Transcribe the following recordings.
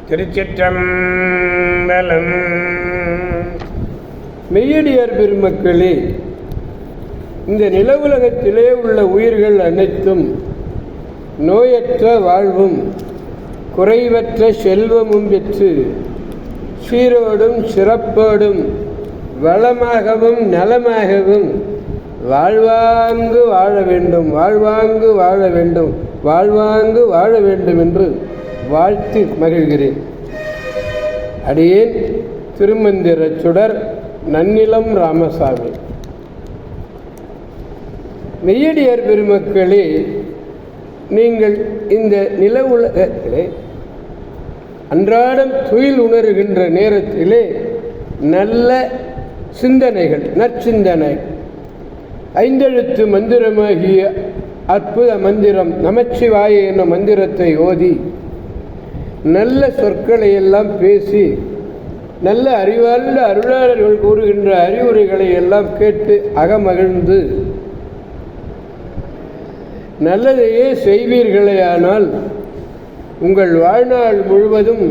திருச்சிற்றம்பலம். மெய்யடியார் பெருமக்களே, இந்த நில உலகத்திலே உள்ள உயிர்கள் அனைத்தும் நோயற்ற வாழ்வும் குறைவற்ற செல்வமும் பெற்று சீரோடும் சிறப்போடும் வளமாகவும் நலமாகவும் வாழ்வாங்கு வாழ வேண்டும், வாழ்வாங்கு வாழ வேண்டும், வாழ்வாங்கு வாழ வேண்டும் என்று வாழ்த்து மகிழ்கிறேன். அடியேன் திருமந்திர சுடர் நன்னிலம் ராமசாமி. மெய்யடியார் பெருமக்களே, நீங்கள் இந்த நில உலகத்திலே அன்றாடம் துயில் உணர்கின்ற நேரத்திலே நல்ல சிந்தனைகள், நற்சிந்தனை, ஐந்தெழுத்து மந்திரமாகிய அற்புத மந்திரம் நமச்சிவாய என்னும் மந்திரத்தை ஓதி நல்ல சொற்களை எல்லாம் பேசி நல்ல அறிவார்ந்த அருளாளர்கள் கூறுகின்ற அறிவுரைகளை எல்லாம் கேட்டு அகமகிழ்ந்து நல்லதையே செய்வீர்களேயானால் உங்கள் வாழ்நாள் முழுவதும்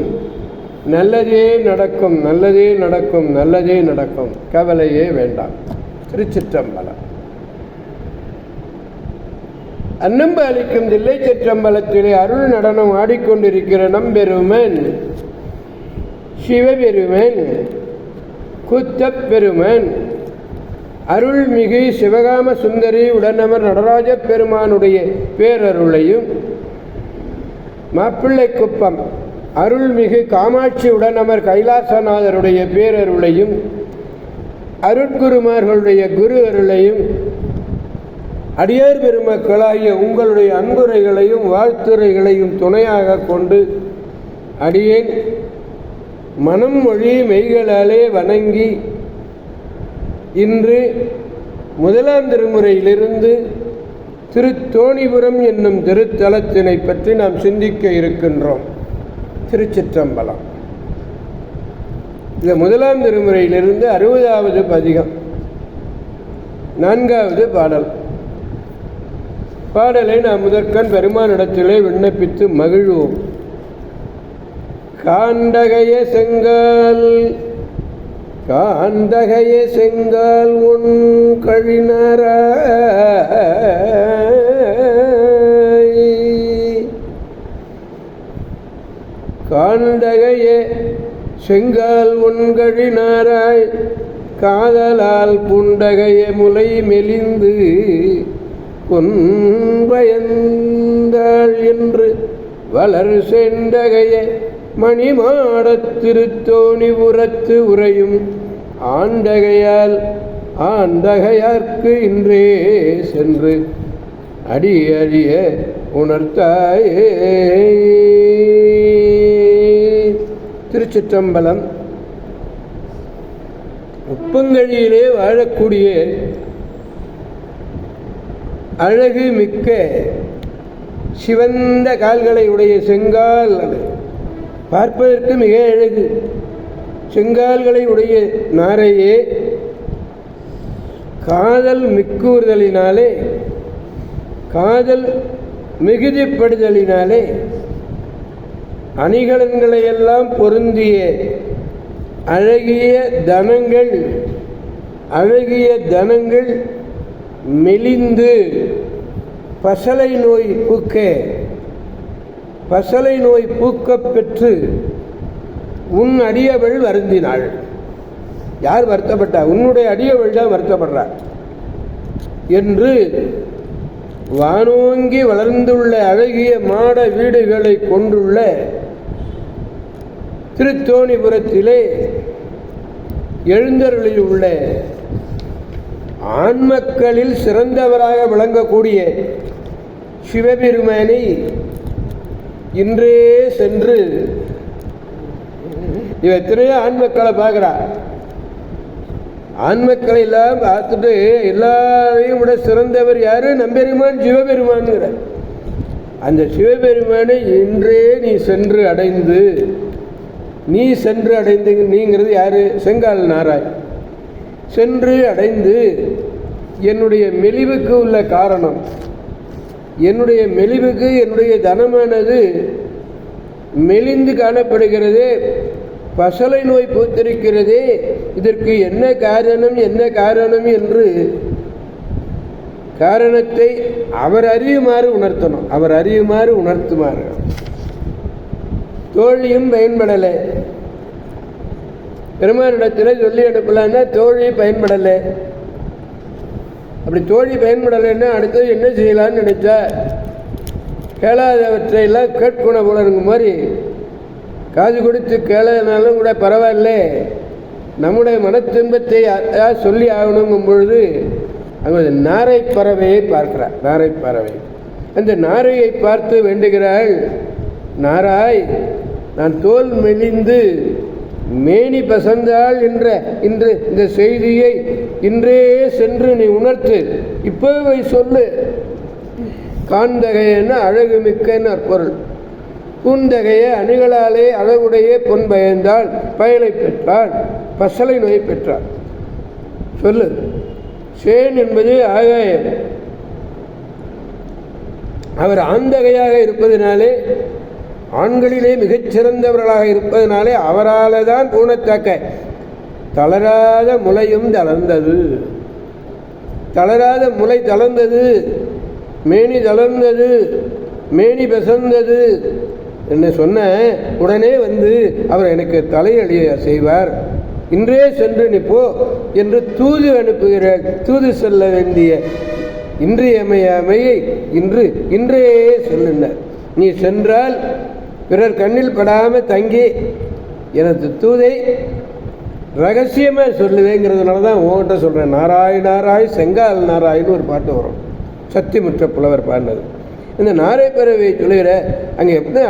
நல்லதே நடக்கும், நல்லதே நடக்கும், நல்லதே நடக்கும், கவலையே வேண்டாம். திருச்சிற்றம்பலம். அன்னம்பு அளிக்கும் தில்லை சிற்றம்பலத்திலே அருள் நடனம் ஆடிக்கொண்டிருக்கிற நம்பெருமன் சிவபெருமன் குத்தப்பெருமன் அருள்மிகு சிவகாம சுந்தரி உடனமர் நடராஜ பெருமானுடைய பேரருளையும், மாப்பிள்ளை குப்பம் அருள்மிகு காமாட்சி உடனமர் கைலாசநாதருடைய பேரருளையும், அருட்குருமார்களுடைய குரு அருளையும், அடியார் பெருமக்களாகிய உங்களுடைய அன்புரைகளையும் வாழ்த்துரைகளையும் துணையாக கொண்டு அடியேன் மனம் மொழி மெய்களாலே வணங்கி இன்று முதலாம் திருமுறையிலிருந்து திருத்தோணிபுரம் என்னும் திருத்தலத்தினை பற்றி நாம் சிந்திக்க இருக்கின்றோம். திருச்சிற்றம்பலம். இந்த முதலாம் திருமுறையிலிருந்து 60வது பதிகம், 4வது பாடல். பாடலை நாம் முதற்கண் பெருமானிடத்திலே விண்ணப்பித்து மகிழ்வோம். காண்டகைய செங்கால் காண்டகைய செங்கால் உன் கழினராய், காண்டகைய செங்கால் உன் கழினாராய், காதலால் புண்டகைய முலை மெலிந்து கொன்பயந்தாள் என்று வளர் செண்டகைய மணிமாடத் திருத்தோணிபுரத்து உறையும் ஆண்டகையால் ஆண்டகையார்க்கு இன்றே சென்று அடி அறிய உணர்த்தாயே. திருச்சிற்றம்பலம். உப்பங்கழியிலே வாழக்கூடிய அழகு மிக்க சிவந்த கால்களை உடைய செங்கால், பார்ப்பதற்கு மிக அழகு செங்கால்களை உடைய நாரையே காதல் மிக்கூறுதலினாலே, காதல் மிகுதிப்படுதலினாலே அணிகலன்களையெல்லாம் பொருந்திய அழகிய தனங்கள், அழகிய தனங்கள் மெலிந்து பசலை நோய் பூக்க, பசலை நோய் பூக்கப் பெற்று உன் அடியவள் வருந்தினாள். யார் வருத்தப்பட்டா? உன்னுடைய அடியவள் தான் வருத்தப்படுறார் என்று வானோங்கி வளர்ந்துள்ள அழகிய மாட வீடுகளை கொண்டுள்ள திருத்தோணிபுரத்திலே எழுந்தருளில் உள்ள ஆண்மக்களில் சிறந்தவராக விளங்கக்கூடிய சிவபெருமானை இன்றே சென்று, இவ எத்தனையோ ஆண்மக்களை பார்க்குறா, ஆண்மக்களை எல்லாம் பார்த்துட்டு எல்லாரையும் விட சிறந்தவர் யாரு? நம்பெருமான் சிவபெருமான்கிற அந்த சிவபெருமானை இன்றே நீ சென்று அடைந்து, நீ சென்று அடைந்து, நீங்கிறது யாரு? செங்கால் நாராய். சென்று அடைந்து என்னுடைய மெலிவுக்கு உள்ள காரணம், என்னுடைய மெலிவுக்கு என்னுடைய தனமானது மெலிந்து காணப்படுகிறது, பசலை நோய் பூத்திருக்கிறது, இதற்கு என்ன காரணம் என்ன காரணம் என்று காரணத்தை அவர் அறியுமாறு உணர்த்தணும். அவர் அறியுமாறு உணர்த்துமாறு. தோழியும் பயன்படலை, பெருமானிடத்தில் சொல்லி அனுப்பலான்னா தோழி பயன்படலை. அப்படி தோழி பயன்படலைன்னா அடுத்தது என்ன செய்யலான்னு நினைச்சா, கேளாதவற்றையெல்லாம் கேட்கணும் போல இருக்கும் மாதிரி, காது கொடுத்து கேளாதனாலும் கூட பரவாயில்ல, நம்முடைய மன துன்பத்தை சொல்லி ஆகணுங்கும் பொழுது அங்கே நாரை பறவையை பார்க்கிறார். நாரை பறவை அந்த நாரையை பார்த்து வேண்டுகிறாள், நாராய், நான் தோல் மெலிந்து மேனி பசந்தாள் என்ற இன்று இந்த செய்தியை இன்றே சென்று நீ உணர்த்து, இப்போவை சொல்லு. காண்தகையென அழகு மிக்கன்னு பொருள். பூந்தகைய அணிகளாலே அழகுடைய பொன் பயந்தாள், பயலை பெற்றாள், பசலை நோயை பெற்றாள். சொல்லு. சேன் என்பது ஆகாயம். அவர் ஆந்தகையாக இருப்பதனாலே, ஆண்களிலே மிகச்சிறந்தவர்களாக இருப்பதனாலே அவரால் தான் பூனத்தாக்க தளராத முளையும் தளர்ந்தது. தளராத முளை தளர்ந்தது, மேனி தளர்ந்தது, மேனி பெசந்தது என்று சொன்ன உடனே வந்து அவர் எனக்கு தலையழிய செய்வார், இன்றே சென்று நீ போ என்று தூது அனுப்புகிறார். தூது செல்ல வேண்டிய இன்றியமையாமையை இன்றே சொல்லுன்னார். நீ சென்றால் பிறர் கண்ணில் படாமல் தங்கி எனது தூதை ரகசியமாக சொல்லுவேங்கிறதுனால தான் உங்கள்கிட்ட சொல்கிறேன். நாராய் நாராய் செங்கால் நாராயின்னு ஒரு பாட்டு வரும், சத்தியமுற்ற புலவர் பாடினது. இந்த நாரை பறவை சொல்லுகிற அங்கே எப்படி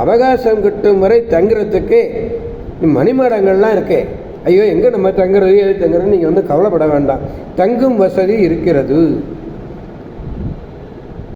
அவகாசம் கிட்டும் வரை தங்குறதுக்கு மணிமடங்கள்லாம் இருக்கே. ஐயோ, எங்கே நம்ம தங்குறது, எது தங்குறது, நீங்கள் வந்து கவலைப்பட வேண்டாம், தங்கும் வசதி இருக்கிறது.